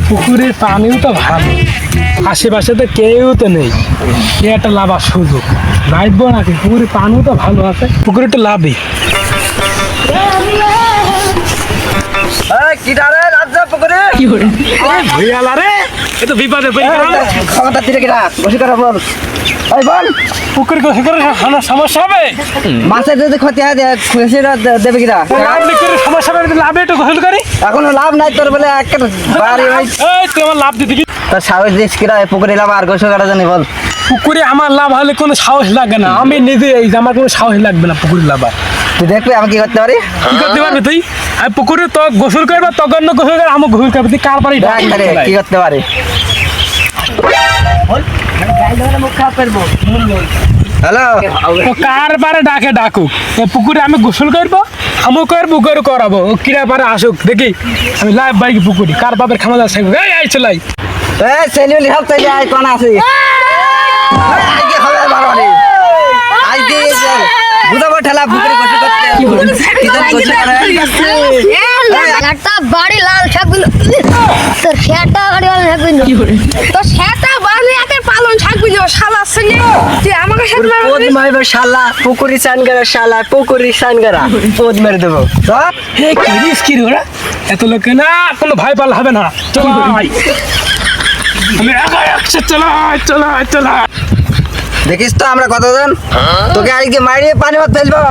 পুকুরের পানিও তো ভালো, আশেপাশে তো কেউ তো নেই, এ একটা লাভার সুযোগ। নাইবো নাকি? পুকুরের পানিও তো ভালো আছে, পুকুরে একটু লাভই। ভুইয়ালা রে, এ তো বিপদে পড়ে গেলাম। পুকুরে গোসল করে আমার সমস্যা হবে? মাছের যদি ক্ষতি হয় দেবে কিনা? লাভ বিক্রির সমস্যা হবে, লাভে একটু গোসল করি। এখনো লাভ নাই তোর বলে একটা বাড়ি ভাই এই তুই আমার লাভ দিতে কি? তোর সাহস দিস কিনা পুকুরে লাভ আর গোসল করা জানি বল। পুকুরে আমার লাভ হলে কোনো সাহস লাগে না, আমি নিজে এই যে আমার কোনো সাহস লাগবে না পুকুরে লাভ। তুই দেখবি আমি কি করতে পারি? কি করতে পারবি তুই? আমি পুকুরে তো গোসল করবো, তখন গোসল করে আমি গোসল করবি, তুই কার বাড়ি দেখ রে, কি করতে পারি? হ্যালো, তো কার বারে ডাকে ডাকুক, এ পুকুরে আমি গোসল করবো, আমি করবো, গরু করাবো, ও কিরা পারে আসুক দেখি। আমি লাইভ বাইক পুকুরি, কার বাপের খামাজা থাকবে, এই আই চলাই। এই সেলিউলি হাল তাই আই কোন আছে? আজকে হবে বারবারে। আজকে বুঝাবো ঠেলা পুকুরে গোসল করতে। কি বলছিস? একটা বাড়ি লাল ছাগল তোর সেটা বাড়ি লাল ছাগল তোর সেটা বাড়ি একটা পালন ছাগল শালা সঙ্গে তুই আমাকে সাথে পোদ মারবে শালা, পুকুরি চান করা শালা, পুকুরি চান করা পোদ মেরে দেবো। হে কি রিস্ক কি রে ওরা? এত লোকে না, কোনো ভয় পাল হবে না, চলো ভাই। আমি একা একসাথে চলাই চলাই চলাই। দেখিস তো আমরা কতজন, তোকে আজকে মারিয়ে পানি ভাত ফেলবো।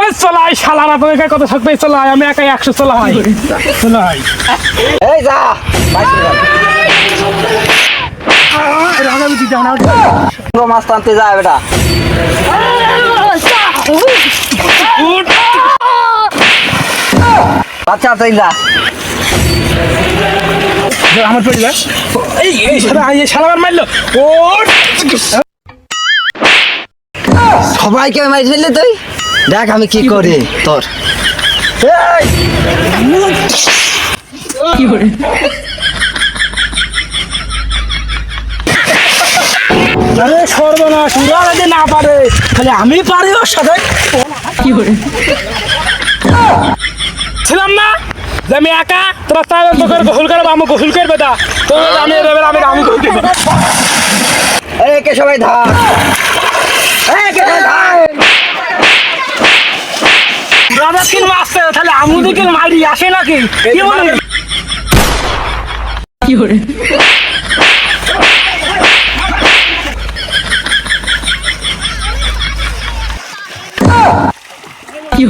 এই চলাই শালা না, তোকে কত শক্ত চলাই, আমি একাই 100 চলাই চলাই। এই যা পুরো মাছ টানতে যায় বেটা। আচ্ছা তুই যা। আমার পড়ে যা। এই এই শালা, এই শালা আমার মারলো। ও সবাইকে মারি ফেললি তুই, দেখ আমি কি করি তোর। এই! আরে সর্বনাশ, ওরা যদি না পারে তাহলে আমি পারি ওর সাথে। ছিলাম না যে আমি একা, তোরা তাই তোকে গোসল করবো, আমি গোসল করবে দা, তো আমি আমি গোসল করবো। এই কে সবাই ধর, এই কে সবাই ধর। রাজা কিন মারছে, তাহলে আমি দিকে মারি আসে নাকি? কি বলে? কি